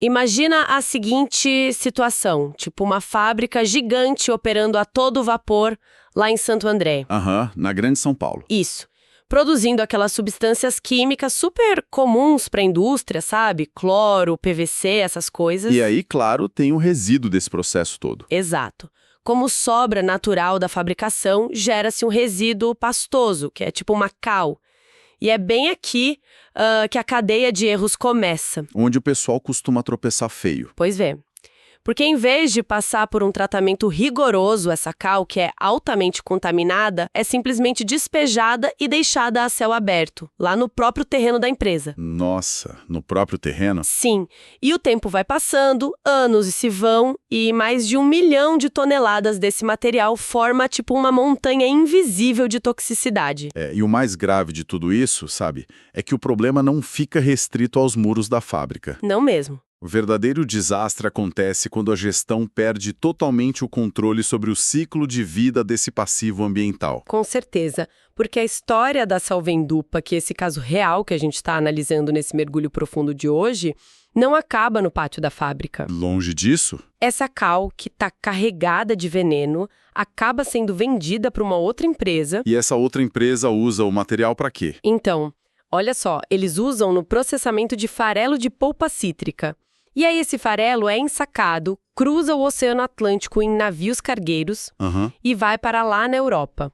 Imagina a seguinte situação, tipo uma fábrica gigante operando a todo vapor lá em Santo André. Aham, na Grande São Paulo. Isso. Produzindo aquelas substâncias químicas super comuns para a indústria, sabe? Cloro, PVC, essas coisas. E aí, claro, tem o resíduo desse processo todo. Exato. Como sobra natural da fabricação, gera-se um resíduo pastoso, que é tipo uma cal. E é bem aqui que a cadeia de erros começa. Onde o pessoal costuma tropeçar feio. Pois é. Porque em vez de passar por um tratamento rigoroso, essa cal, que é altamente contaminada, é simplesmente despejada e deixada a céu aberto, lá no próprio terreno da empresa. Nossa, no próprio terreno? Sim, e o tempo vai passando, anos se vão, e mais de 1 milhão de toneladas desse material forma tipo uma montanha invisível de toxicidade. E o mais grave de tudo isso, sabe, é que o problema não fica restrito aos muros da fábrica. Não mesmo. O verdadeiro desastre acontece quando a gestão perde totalmente o controle sobre o ciclo de vida desse passivo ambiental. Com certeza, porque a história da Salvendupa, que é esse caso real que a gente está analisando nesse mergulho profundo de hoje, não acaba no pátio da fábrica. Longe disso? Essa cal, que está carregada de veneno, acaba sendo vendida para uma outra empresa. E essa outra empresa usa o material para quê? Então, olha só, eles usam no processamento de farelo de polpa cítrica. E aí esse farelo é ensacado, cruza o Oceano Atlântico em navios cargueiros e vai para lá na Europa.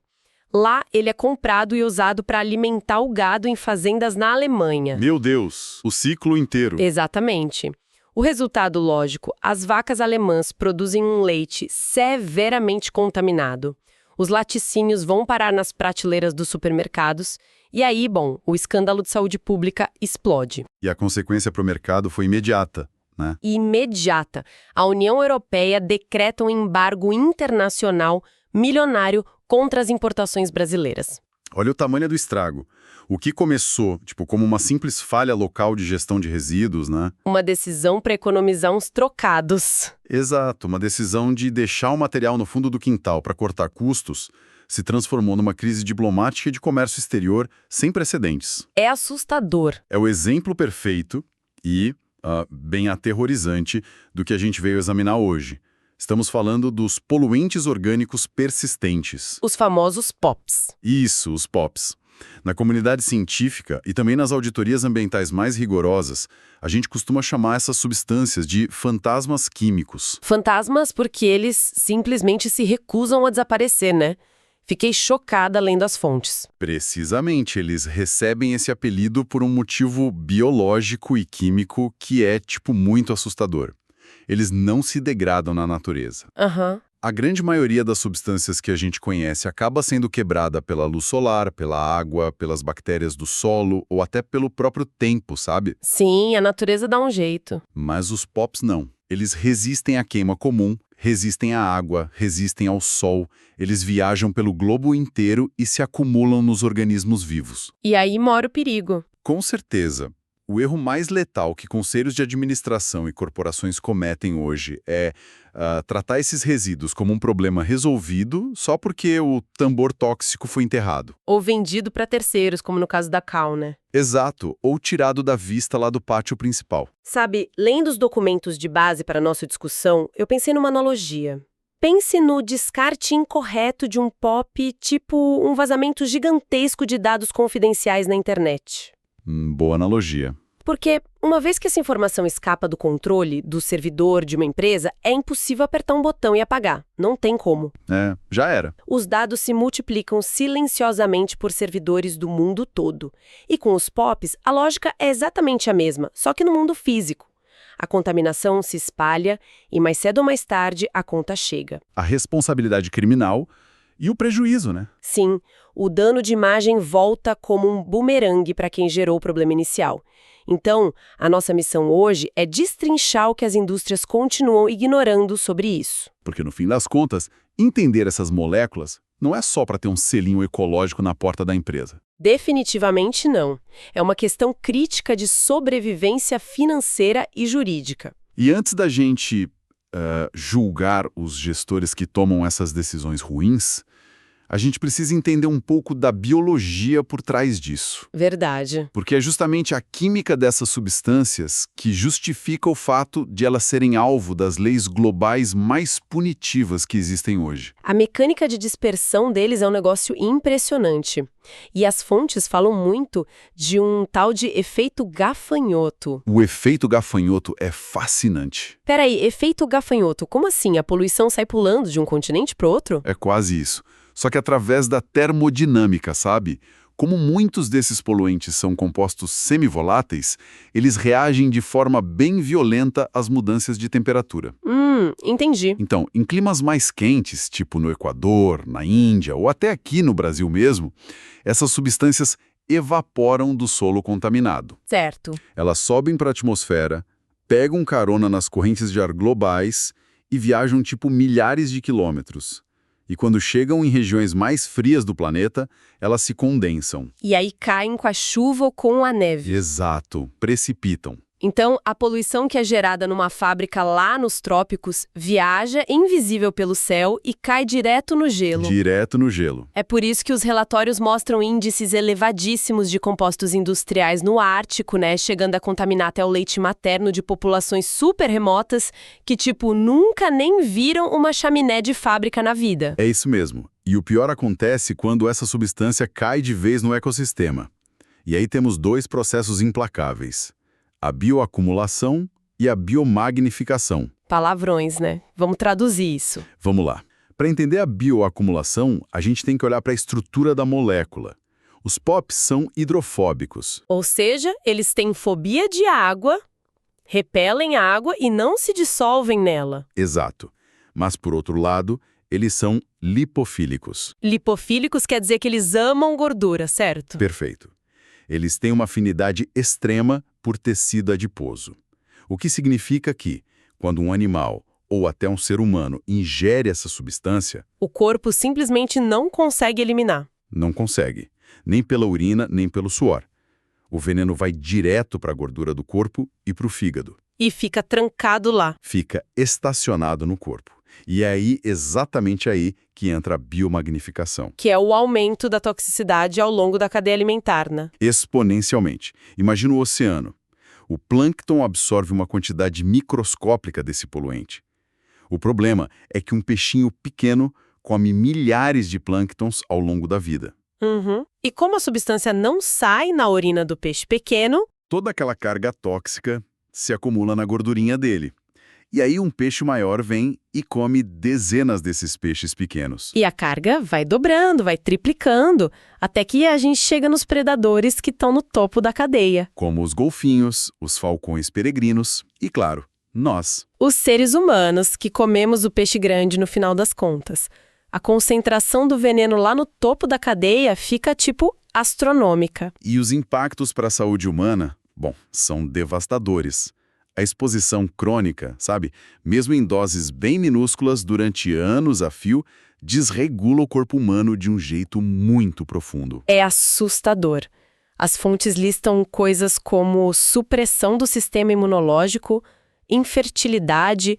Lá ele é comprado e usado para alimentar o gado em fazendas na Alemanha. Meu Deus, o ciclo inteiro. Exatamente. O resultado, lógico, as vacas alemãs produzem um leite severamente contaminado. Os laticínios vão parar nas prateleiras dos supermercados. E aí, bom, o escândalo de saúde pública explode. E a consequência para o mercado foi imediata, né? Imediata. A União Europeia decreta um embargo internacional milionário contra as importações brasileiras. Olha o tamanho do estrago. O que começou, como uma simples falha local de gestão de resíduos, né? Uma decisão para economizar uns trocados. Exato, uma decisão de deixar o material no fundo do quintal para cortar custos, se transformou numa crise diplomática e de comércio exterior sem precedentes. É assustador. É o exemplo perfeito e bem aterrorizante do que a gente veio examinar hoje. Estamos falando dos poluentes orgânicos persistentes. Os famosos POPs. Isso, os POPs. Na comunidade científica e também nas auditorias ambientais mais rigorosas, a gente costuma chamar essas substâncias de fantasmas químicos. Fantasmas porque eles simplesmente se recusam a desaparecer, né? Fiquei chocada lendo as fontes. Precisamente, eles recebem esse apelido por um motivo biológico e químico que é, muito assustador. Eles não se degradam na natureza. A grande maioria das substâncias que a gente conhece acaba sendo quebrada pela luz solar, pela água, pelas bactérias do solo ou até pelo próprio tempo, sabe? Sim, a natureza dá um jeito. Mas os POPs não. Eles resistem à queima comum, resistem à água, resistem ao sol. Eles viajam pelo globo inteiro e se acumulam nos organismos vivos. E aí mora o perigo. Com certeza. O erro mais letal que conselhos de administração e corporações cometem hoje é tratar esses resíduos como um problema resolvido só porque o tambor tóxico foi enterrado. Ou vendido para terceiros, como no caso da cal, né? Exato, ou tirado da vista lá do pátio principal. Sabe, lendo os documentos de base para a nossa discussão, eu pensei numa analogia. Pense no descarte incorreto de um POP, tipo um vazamento gigantesco de dados confidenciais na internet. Boa analogia. Porque, uma vez que essa informação escapa do controle do servidor de uma empresa, é impossível apertar um botão e apagar. Não tem como. Já era. Os dados se multiplicam silenciosamente por servidores do mundo todo. E com os POPs, a lógica é exatamente a mesma, só que no mundo físico. A contaminação se espalha e, mais cedo ou mais tarde, a conta chega. A responsabilidade criminal e o prejuízo, né? Sim, o dano de imagem volta como um bumerangue para quem gerou o problema inicial. Então, a nossa missão hoje é destrinchar o que as indústrias continuam ignorando sobre isso. Porque, no fim das contas, entender essas moléculas não é só para ter um selinho ecológico na porta da empresa. Definitivamente não. É uma questão crítica de sobrevivência financeira e jurídica. E antes da gente julgar os gestores que tomam essas decisões ruins, A gente precisa entender um pouco da biologia por trás disso. Verdade. Porque é justamente a química dessas substâncias que justifica o fato de elas serem alvo das leis globais mais punitivas que existem hoje. A mecânica de dispersão deles é um negócio impressionante. E as fontes falam muito de um tal de efeito gafanhoto. O efeito gafanhoto é fascinante. Peraí, efeito gafanhoto, como assim? A poluição sai pulando de um continente para outro? É quase isso. Só que através da termodinâmica, sabe? Como muitos desses poluentes são compostos semivoláteis, eles reagem de forma bem violenta às mudanças de temperatura. Entendi. Então, em climas mais quentes, tipo no Equador, na Índia ou até aqui no Brasil mesmo, essas substâncias evaporam do solo contaminado. Certo. Elas sobem para a atmosfera, pegam carona nas correntes de ar globais e viajam tipo milhares de quilômetros. E quando chegam em regiões mais frias do planeta, elas se condensam. E aí caem com a chuva ou com a neve. Exato, precipitam. Então, a poluição que é gerada numa fábrica lá nos trópicos viaja invisível pelo céu e cai direto no gelo. Direto no gelo. É por isso que os relatórios mostram índices elevadíssimos de compostos industriais no Ártico, né? Chegando a contaminar até o leite materno de populações super remotas que, nunca nem viram uma chaminé de fábrica na vida. É isso mesmo. E o pior acontece quando essa substância cai de vez no ecossistema. E aí temos dois processos implacáveis: a bioacumulação e a biomagnificação. Palavrões, né? Vamos traduzir isso. Vamos lá. Para entender a bioacumulação, a gente tem que olhar para a estrutura da molécula. Os POPs são hidrofóbicos. Ou seja, eles têm fobia de água, repelem a água e não se dissolvem nela. Exato. Mas, por outro lado, eles são lipofílicos. Lipofílicos quer dizer que eles amam gordura, certo? Perfeito. Eles têm uma afinidade extrema por tecido adiposo. O que significa que, quando um animal ou até um ser humano ingere essa substância, o corpo simplesmente não consegue eliminar. Não consegue, nem pela urina, nem pelo suor. O veneno vai direto para a gordura do corpo e para o fígado. E fica trancado lá. Fica estacionado no corpo. E é aí, exatamente aí, que entra a biomagnificação. Que é o aumento da toxicidade ao longo da cadeia alimentar, né? Exponencialmente. Imagina o oceano. O plâncton absorve uma quantidade microscópica desse poluente. O problema é que um peixinho pequeno come milhares de plânctons ao longo da vida. E como a substância não sai na urina do peixe pequeno, toda aquela carga tóxica se acumula na gordurinha dele. E aí um peixe maior vem e come dezenas desses peixes pequenos. E a carga vai dobrando, vai triplicando, até que a gente chega nos predadores que estão no topo da cadeia. Como os golfinhos, os falcões peregrinos e, claro, nós. Os seres humanos que comemos o peixe grande no final das contas. A concentração do veneno lá no topo da cadeia fica, astronômica. E os impactos para a saúde humana, são devastadores. A exposição crônica, mesmo em doses bem minúsculas durante anos a fio, desregula o corpo humano de um jeito muito profundo. É assustador. As fontes listam coisas como supressão do sistema imunológico, infertilidade,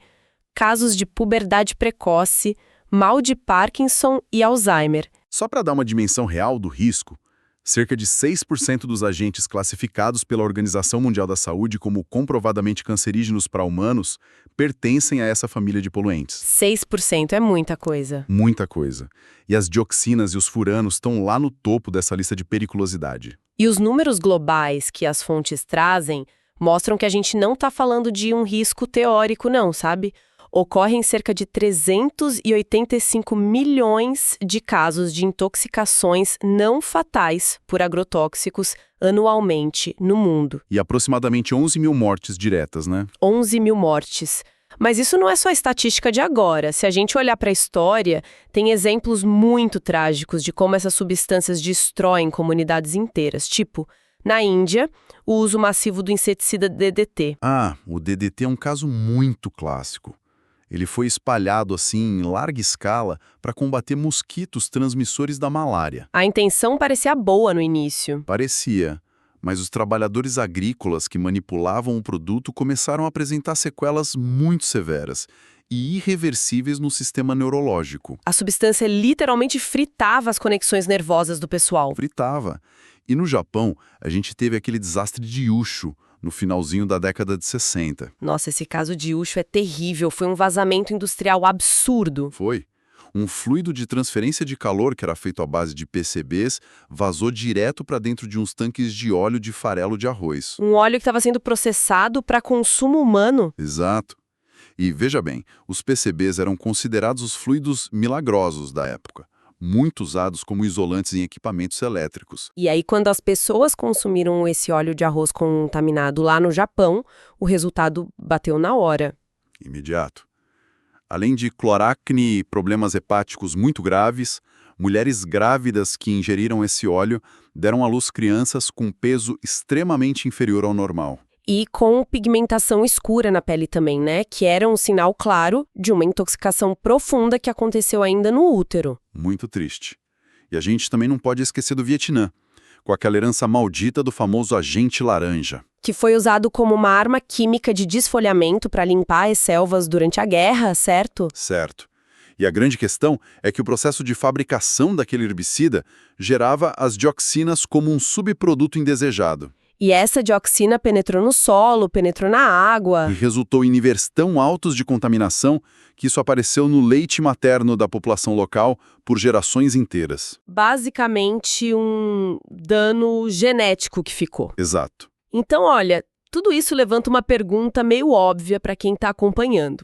casos de puberdade precoce, mal de Parkinson e Alzheimer. Só para dar uma dimensão real do risco, cerca de 6% dos agentes classificados pela Organização Mundial da Saúde como comprovadamente cancerígenos para humanos pertencem a essa família de poluentes. 6% é muita coisa. Muita coisa. E as dioxinas e os furanos estão lá no topo dessa lista de periculosidade. E os números globais que as fontes trazem mostram que a gente não está falando de um risco teórico, não, sabe? Ocorrem cerca de 385 milhões de casos de intoxicações não fatais por agrotóxicos anualmente no mundo. E aproximadamente 11 mil mortes diretas, né? 11 mil mortes. Mas isso não é só a estatística de agora. Se a gente olhar para a história, tem exemplos muito trágicos de como essas substâncias destroem comunidades inteiras. Na Índia, o uso massivo do inseticida DDT. O DDT é um caso muito clássico. Ele foi espalhado em larga escala para combater mosquitos transmissores da malária. A intenção parecia boa no início. Parecia, mas os trabalhadores agrícolas que manipulavam o produto começaram a apresentar sequelas muito severas, e irreversíveis no sistema neurológico. A substância literalmente fritava as conexões nervosas do pessoal. Fritava. E no Japão, a gente teve aquele desastre de Yushu, no finalzinho da década de 60. Nossa, esse caso de Yushu é terrível. Foi um vazamento industrial absurdo. Foi. Um fluido de transferência de calor, que era feito à base de PCBs, vazou direto para dentro de uns tanques de óleo de farelo de arroz. Um óleo que estava sendo processado para consumo humano. Exato. E veja bem, os PCBs eram considerados os fluidos milagrosos da época, muito usados como isolantes em equipamentos elétricos. E aí, quando as pessoas consumiram esse óleo de arroz contaminado lá no Japão, o resultado bateu na hora. Imediato. Além de cloracne e problemas hepáticos muito graves, mulheres grávidas que ingeriram esse óleo deram à luz crianças com peso extremamente inferior ao normal. E com pigmentação escura na pele também, né? Que era um sinal claro de uma intoxicação profunda que aconteceu ainda no útero. Muito triste. E a gente também não pode esquecer do Vietnã, com aquela herança maldita do famoso agente laranja. Que foi usado como uma arma química de desfolhamento para limpar as selvas durante a guerra, certo? Certo. E a grande questão é que o processo de fabricação daquele herbicida gerava as dioxinas como um subproduto indesejado. E essa dioxina penetrou no solo, penetrou na água. E resultou em níveis tão altos de contaminação que isso apareceu no leite materno da população local por gerações inteiras. Basicamente, um dano genético que ficou. Exato. Então, olha, tudo isso levanta uma pergunta meio óbvia para quem está acompanhando.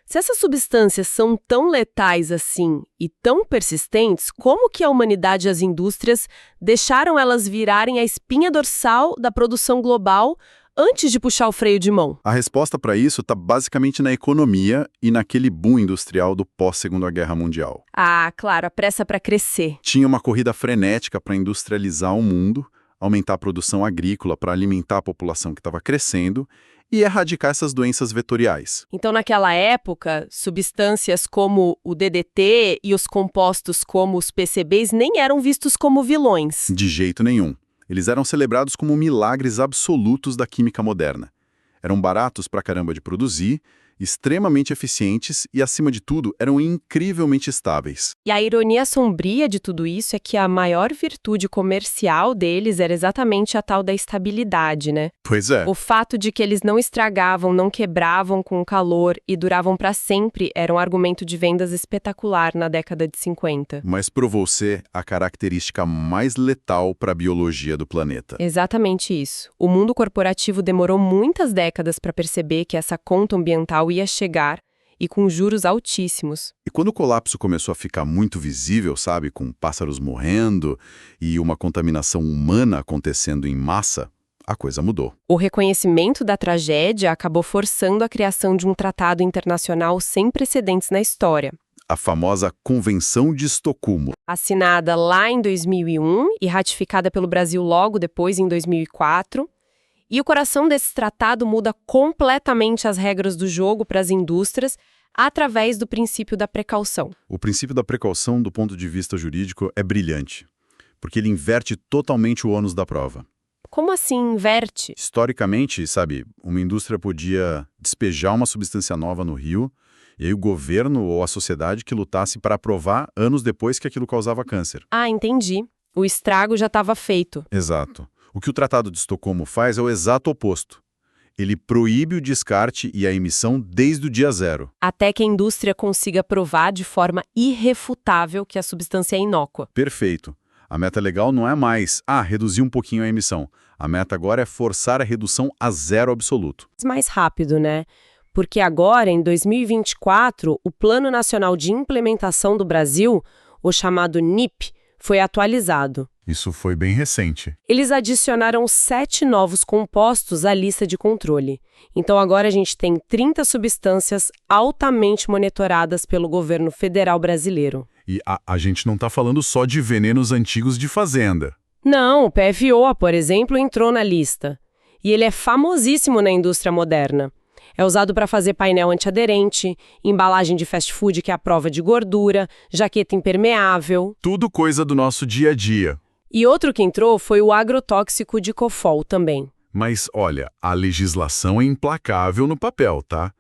Se essas substâncias são tão letais assim e tão persistentes, como que a humanidade e as indústrias deixaram elas virarem a espinha dorsal da produção global antes de puxar o freio de mão? A resposta para isso está basicamente na economia e naquele boom industrial do pós-Segunda Guerra Mundial. Ah, claro, a pressa para crescer. Tinha uma corrida frenética para industrializar o mundo, aumentar a produção agrícola para alimentar a população que estava crescendo e erradicar essas doenças vetoriais. Então, naquela época, substâncias como o DDT e os compostos como os PCBs nem eram vistos como vilões. De jeito nenhum. Eles eram celebrados como milagres absolutos da química moderna. Eram baratos pra caramba de produzir, extremamente eficientes e, acima de tudo, eram incrivelmente estáveis. E a ironia sombria de tudo isso é que a maior virtude comercial deles era exatamente a tal da estabilidade, né? Pois é. O fato de que eles não estragavam, não quebravam com o calor e duravam para sempre era um argumento de vendas espetacular na década de 50. Mas provou ser a característica mais letal para a biologia do planeta. Exatamente isso. O mundo corporativo demorou muitas décadas para perceber que essa conta ambiental ia chegar e com juros altíssimos. E quando o colapso começou a ficar muito visível, sabe, com pássaros morrendo e uma contaminação humana acontecendo em massa, a coisa mudou. O reconhecimento da tragédia acabou forçando a criação de um tratado internacional sem precedentes na história. A famosa Convenção de Estocolmo. Assinada lá em 2001 e ratificada pelo Brasil logo depois, em 2004. E o coração desse tratado muda completamente as regras do jogo para as indústrias através do princípio da precaução. O princípio da precaução, do ponto de vista jurídico, é brilhante, porque ele inverte totalmente o ônus da prova. Como assim inverte? Historicamente, sabe, uma indústria podia despejar uma substância nova no rio, e aí o governo ou a sociedade que lutasse para provar anos depois que aquilo causava câncer. Ah, entendi. O estrago já estava feito. Exato. O que o Tratado de Estocolmo faz é o exato oposto. Ele proíbe o descarte e a emissão desde o dia zero. Até que a indústria consiga provar de forma irrefutável que a substância é inócua. Perfeito. A meta legal não é mais, reduzir um pouquinho a emissão. A meta agora é forçar a redução a zero absoluto. Mais rápido, né? Porque agora, em 2024, o Plano Nacional de Implementação do Brasil, o chamado NIP, foi atualizado. Isso foi bem recente. Eles adicionaram 7 novos compostos à lista de controle. Então agora a gente tem 30 substâncias altamente monitoradas pelo governo federal brasileiro. E a gente não está falando só de venenos antigos de fazenda. Não, o PFOA, por exemplo, entrou na lista. E ele é famosíssimo na indústria moderna. É usado para fazer painel antiaderente, embalagem de fast food que é a prova de gordura, jaqueta impermeável. Tudo coisa do nosso dia a dia. E outro que entrou foi o agrotóxico dicofol também. Mas, olha, a legislação é implacável no papel, tá?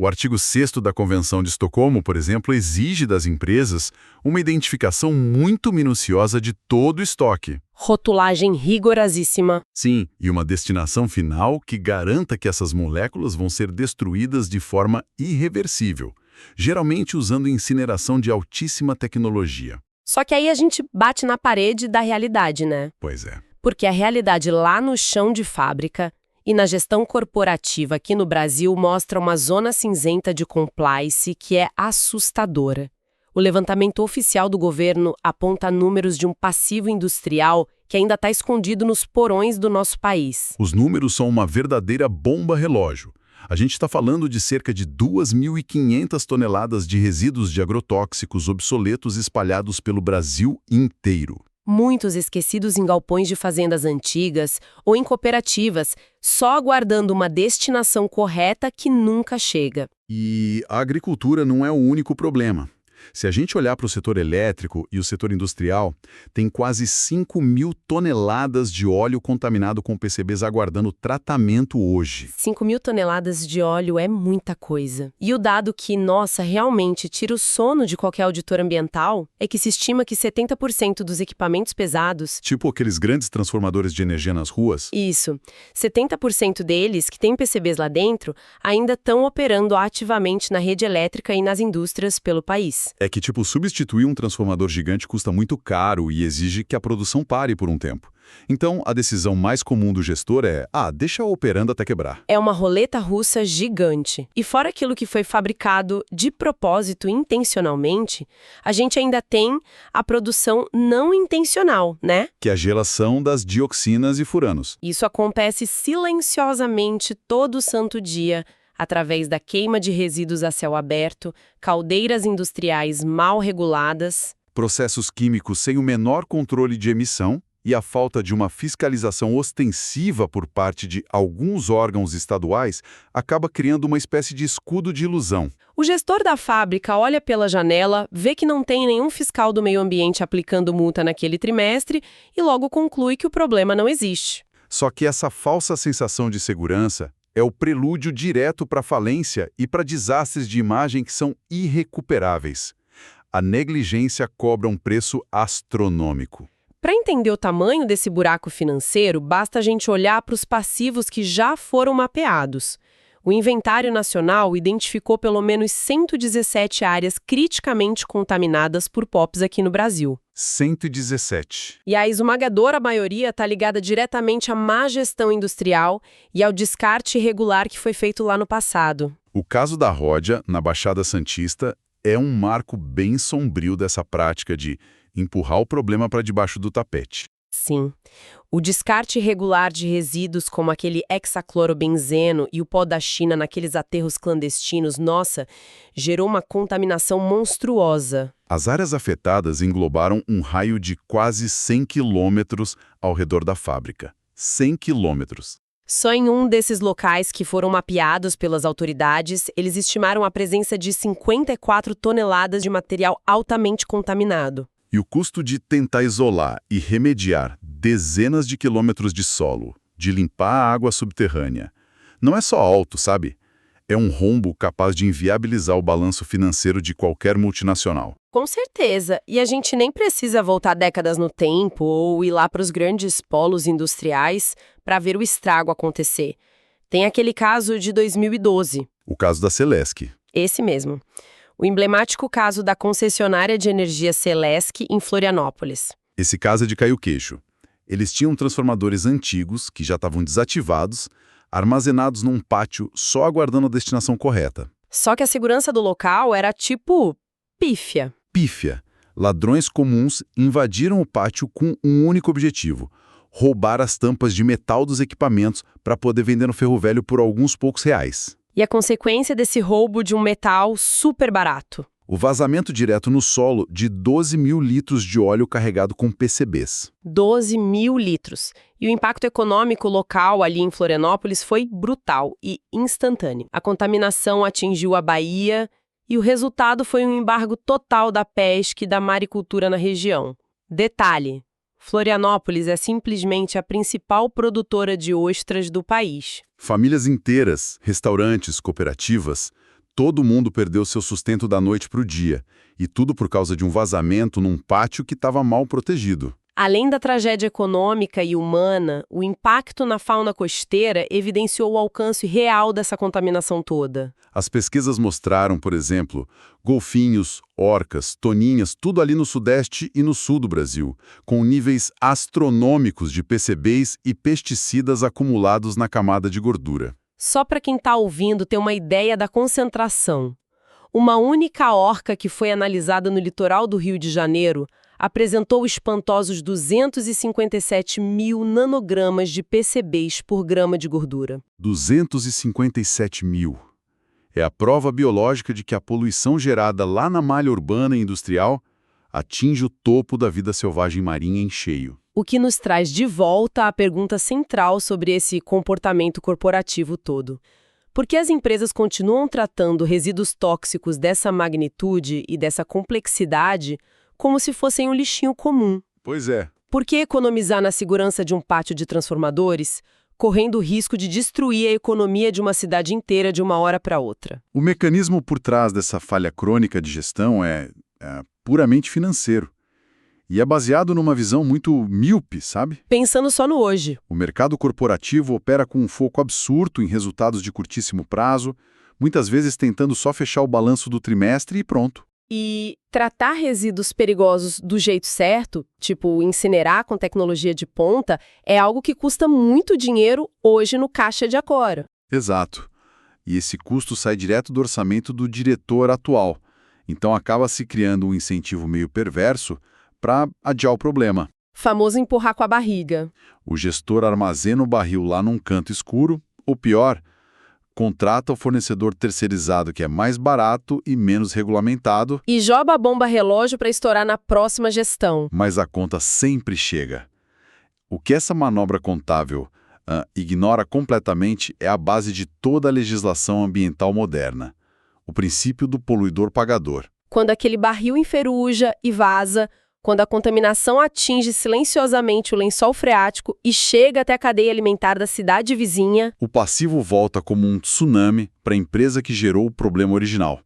O artigo 6º da Convenção de Estocolmo, por exemplo, exige das empresas uma identificação muito minuciosa de todo o estoque. Rotulagem rigorosíssima. Sim, e uma destinação final que garanta que essas moléculas vão ser destruídas de forma irreversível, geralmente usando incineração de altíssima tecnologia. Só que aí a gente bate na parede da realidade, né? Pois é. Porque a realidade lá no chão de fábrica e na gestão corporativa aqui no Brasil mostra uma zona cinzenta de compliance que é assustadora. O levantamento oficial do governo aponta números de um passivo industrial que ainda está escondido nos porões do nosso país. Os números são uma verdadeira bomba-relógio. A gente está falando de cerca de 2.500 toneladas de resíduos de agrotóxicos obsoletos espalhados pelo Brasil inteiro. Muitos esquecidos em galpões de fazendas antigas ou em cooperativas, só aguardando uma destinação correta que nunca chega. E a agricultura não é o único problema. Se a gente olhar para o setor elétrico e o setor industrial, tem quase 5.000 toneladas de óleo contaminado com PCBs aguardando tratamento hoje. 5.000 toneladas de óleo é muita coisa. E o dado que, nossa, realmente tira o sono de qualquer auditor ambiental é que se estima que 70% dos equipamentos pesados... Tipo aqueles grandes transformadores de energia nas ruas? Isso. 70% deles, que têm PCBs lá dentro, ainda estão operando ativamente na rede elétrica e nas indústrias pelo país. É que, substituir um transformador gigante custa muito caro e exige que a produção pare por um tempo. Então, a decisão mais comum do gestor é, deixa operando até quebrar. É uma roleta russa gigante. E fora aquilo que foi fabricado de propósito, intencionalmente, a gente ainda tem a produção não intencional, né? Que é a gelação das dioxinas e furanos. Isso acontece silenciosamente todo santo dia, através da queima de resíduos a céu aberto, caldeiras industriais mal reguladas, processos químicos sem o menor controle de emissão e a falta de uma fiscalização ostensiva por parte de alguns órgãos estaduais acaba criando uma espécie de escudo de ilusão. O gestor da fábrica olha pela janela, vê que não tem nenhum fiscal do meio ambiente aplicando multa naquele trimestre e logo conclui que o problema não existe. Só que essa falsa sensação de segurança é o prelúdio direto para a falência e para desastres de imagem que são irrecuperáveis. A negligência cobra um preço astronômico. Para entender o tamanho desse buraco financeiro, basta a gente olhar para os passivos que já foram mapeados. O Inventário Nacional identificou pelo menos 117 áreas criticamente contaminadas por POPs aqui no Brasil. 117. E a esmagadora maioria está ligada diretamente à má gestão industrial e ao descarte irregular que foi feito lá no passado. O caso da Ródia, na Baixada Santista, é um marco bem sombrio dessa prática de empurrar o problema para debaixo do tapete. Sim. O descarte irregular de resíduos como aquele hexaclorobenzeno e o pó da China naqueles aterros clandestinos, gerou uma contaminação monstruosa. As áreas afetadas englobaram um raio de quase 100 quilômetros ao redor da fábrica. 100 quilômetros. Só em um desses locais que foram mapeados pelas autoridades, eles estimaram a presença de 54 toneladas de material altamente contaminado. E o custo de tentar isolar e remediar dezenas de quilômetros de solo, de limpar a água subterrânea, não é só alto, sabe? É um rombo capaz de inviabilizar o balanço financeiro de qualquer multinacional. Com certeza. E a gente nem precisa voltar décadas no tempo ou ir lá para os grandes polos industriais para ver o estrago acontecer. Tem aquele caso de 2012. O caso da Celesc. Esse mesmo. O emblemático caso da concessionária de energia Celesc em Florianópolis. Esse caso é de cair o queixo. Eles tinham transformadores antigos, que já estavam desativados, armazenados num pátio só aguardando a destinação correta. Só que a segurança do local era pífia. Pífia. Ladrões comuns invadiram o pátio com um único objetivo: roubar as tampas de metal dos equipamentos para poder vender no ferro velho por alguns poucos reais. E a consequência desse roubo de um metal super barato? O vazamento direto no solo de 12.000 litros de óleo carregado com PCBs. 12.000 litros. E o impacto econômico local ali em Florianópolis foi brutal e instantâneo. A contaminação atingiu a Bahia e o resultado foi um embargo total da pesca e da maricultura na região. Detalhe: Florianópolis é simplesmente a principal produtora de ostras do país. Famílias inteiras, restaurantes, cooperativas, Todo mundo perdeu seu sustento da noite para o dia, e tudo por causa de um vazamento num pátio que estava mal protegido. Além da tragédia econômica e humana, o impacto na fauna costeira evidenciou o alcance real dessa contaminação toda. As pesquisas mostraram, por exemplo, golfinhos, orcas, toninhas, tudo ali no sudeste e no sul do Brasil, com níveis astronômicos de PCBs e pesticidas acumulados na camada de gordura. Só para quem está ouvindo ter uma ideia da concentração. Uma única orca que foi analisada no litoral do Rio de Janeiro apresentou espantosos 257 mil nanogramas de PCBs por grama de gordura. 257 mil. É a prova biológica de que a poluição gerada lá na malha urbana e industrial atinge o topo da vida selvagem marinha em cheio. O que nos traz de volta à pergunta central sobre esse comportamento corporativo todo. Por que as empresas continuam tratando resíduos tóxicos dessa magnitude e dessa complexidade como se fossem um lixinho comum? Pois é. Por que economizar na segurança de um pátio de transformadores, correndo o risco de destruir a economia de uma cidade inteira de uma hora para outra? O mecanismo por trás dessa falha crônica de gestão é puramente financeiro. E é baseado numa visão muito míope, sabe? Pensando só no hoje. O mercado corporativo opera com um foco absurdo em resultados de curtíssimo prazo, muitas vezes tentando só fechar o balanço do trimestre e pronto. E tratar resíduos perigosos do jeito certo, tipo incinerar com tecnologia de ponta, é algo que custa muito dinheiro hoje no caixa de agora. Exato. E esse custo sai direto do orçamento do diretor atual. Então acaba se criando um incentivo meio perverso para adiar o problema. Famoso empurrar com a barriga. O gestor armazena o barril lá num canto escuro, ou pior, contrata o fornecedor terceirizado que é mais barato e menos regulamentado. E joga a bomba relógio para estourar na próxima gestão. Mas a conta sempre chega. O que essa manobra contábil ignora completamente é a base de toda a legislação ambiental moderna. O princípio do poluidor-pagador. Quando aquele barril enferruja e vaza, quando a contaminação atinge silenciosamente o lençol freático e chega até a cadeia alimentar da cidade vizinha, o passivo volta como um tsunami para a empresa que gerou o problema original.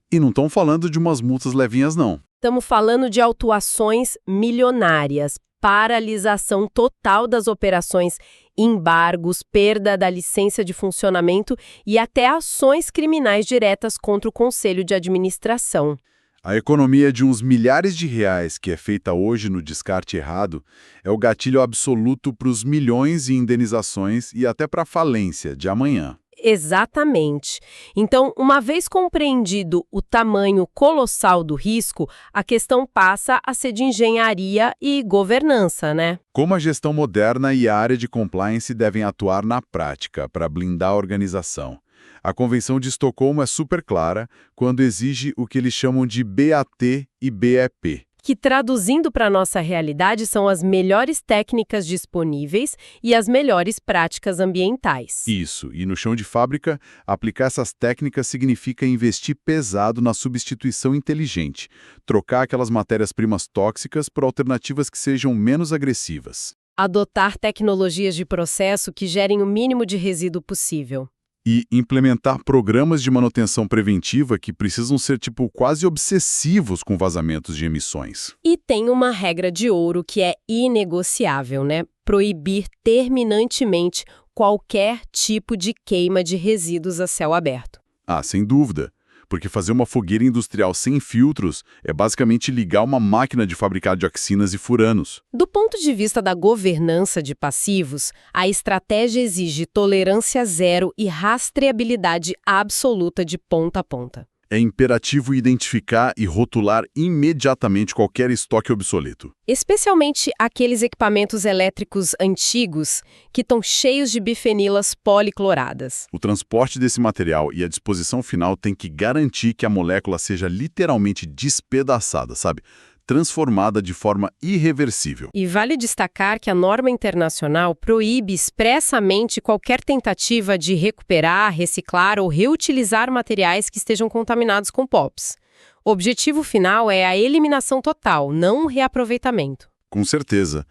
E não estão falando de umas multas levinhas, não. Estamos falando de autuações milionárias, paralisação total das operações, embargos, perda da licença de funcionamento e até ações criminais diretas contra o Conselho de Administração. A economia de uns milhares de reais que é feita hoje no descarte errado é o gatilho absoluto para os milhões em indenizações e até para a falência de amanhã. Exatamente. Então, uma vez compreendido o tamanho colossal do risco, a questão passa a ser de engenharia e governança, né? Como a gestão moderna e a área de compliance devem atuar na prática para blindar a organização. A Convenção de Estocolmo é super clara quando exige o que eles chamam de BAT e BEP. Que, traduzindo para a nossa realidade, são as melhores técnicas disponíveis e as melhores práticas ambientais. Isso, e no chão de fábrica, aplicar essas técnicas significa investir pesado na substituição inteligente, trocar aquelas matérias-primas tóxicas por alternativas que sejam menos agressivas. Adotar tecnologias de processo que gerem o mínimo de resíduo possível. E implementar programas de manutenção preventiva que precisam ser, quase obsessivos com vazamentos de emissões. E tem uma regra de ouro que é inegociável, né? Proibir terminantemente qualquer tipo de queima de resíduos a céu aberto. Ah, sem dúvida. Porque fazer uma fogueira industrial sem filtros é basicamente ligar uma máquina de fabricar dioxinas e furanos. Do ponto de vista da governança de passivos, a estratégia exige tolerância zero e rastreabilidade absoluta de ponta a ponta. É imperativo identificar e rotular imediatamente qualquer estoque obsoleto. Especialmente aqueles equipamentos elétricos antigos que estão cheios de bifenilas policloradas. O transporte desse material e a disposição final tem que garantir que a molécula seja literalmente despedaçada, sabe? Transformada de forma irreversível. E vale destacar que a norma internacional proíbe expressamente qualquer tentativa de recuperar, reciclar ou reutilizar materiais que estejam contaminados com POPs. O objetivo final é a eliminação total, não o reaproveitamento. Com certeza.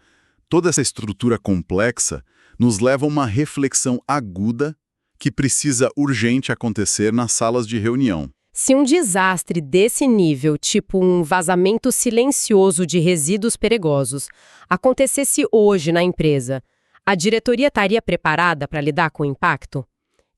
Toda essa estrutura complexa nos leva a uma reflexão aguda que precisa urgente acontecer nas salas de reunião. Se um desastre desse nível, tipo um vazamento silencioso de resíduos perigosos, acontecesse hoje na empresa, a diretoria estaria preparada para lidar com o impacto?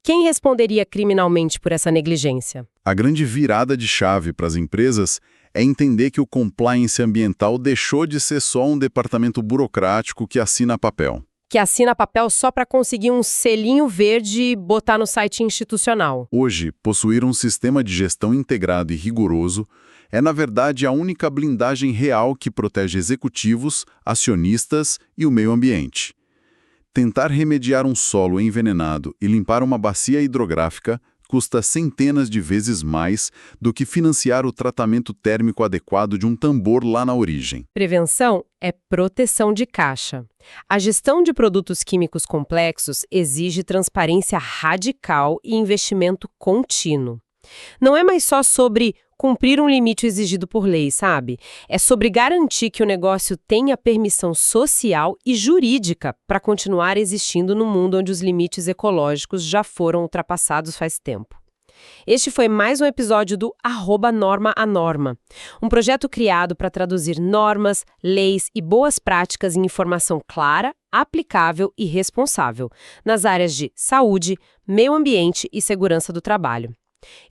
Quem responderia criminalmente por essa negligência? A grande virada de chave para as empresas é entender que o compliance ambiental deixou de ser só um departamento burocrático que assina papel. Que assina papel só para conseguir um selinho verde e botar no site institucional. Hoje, possuir um sistema de gestão integrado e rigoroso é, na verdade, a única blindagem real que protege executivos, acionistas e o meio ambiente. Tentar remediar um solo envenenado e limpar uma bacia hidrográfica custa centenas de vezes mais do que financiar o tratamento térmico adequado de um tambor lá na origem. Prevenção é proteção de caixa. A gestão de produtos químicos complexos exige transparência radical e investimento contínuo. Não é mais só sobre cumprir um limite exigido por lei, sabe? É sobre garantir que o negócio tenha permissão social e jurídica para continuar existindo no mundo onde os limites ecológicos já foram ultrapassados faz tempo. Este foi mais um episódio do @NormaANorma, um projeto criado para traduzir normas, leis e boas práticas em informação clara, aplicável e responsável, nas áreas de saúde, meio ambiente e segurança do trabalho.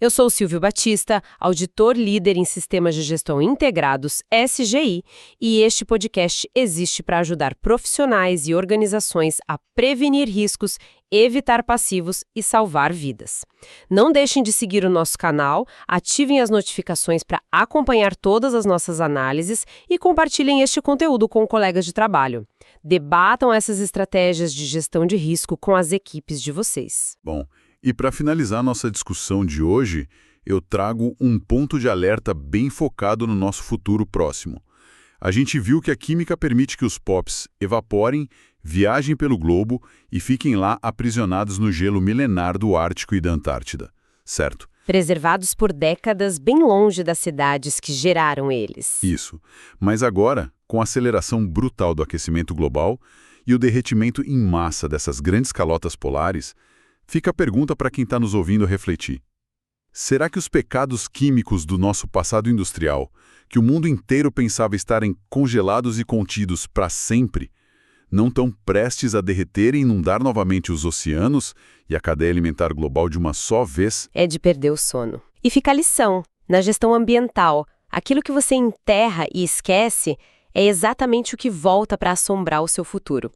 Eu sou Silvio Batista, auditor líder em Sistemas de Gestão Integrados, SGI, e este podcast existe para ajudar profissionais e organizações a prevenir riscos, evitar passivos e salvar vidas. Não deixem de seguir o nosso canal, ativem as notificações para acompanhar todas as nossas análises e compartilhem este conteúdo com colegas de trabalho. Debatam essas estratégias de gestão de risco com as equipes de vocês. Bom, e para finalizar nossa discussão de hoje, eu trago um ponto de alerta bem focado no nosso futuro próximo. A gente viu que a química permite que os POPs evaporem, viajem pelo globo e fiquem lá aprisionados no gelo milenar do Ártico e da Antártida, certo? Preservados por décadas bem longe das cidades que geraram eles. Isso. Mas agora, com a aceleração brutal do aquecimento global e o derretimento em massa dessas grandes calotas polares, fica a pergunta para quem está nos ouvindo refletir. Será que os pecados químicos do nosso passado industrial, que o mundo inteiro pensava estarem congelados e contidos para sempre, não estão prestes a derreter e inundar novamente os oceanos e a cadeia alimentar global de uma só vez? É de perder o sono. E fica a lição. Na gestão ambiental, aquilo que você enterra e esquece é exatamente o que volta para assombrar o seu futuro.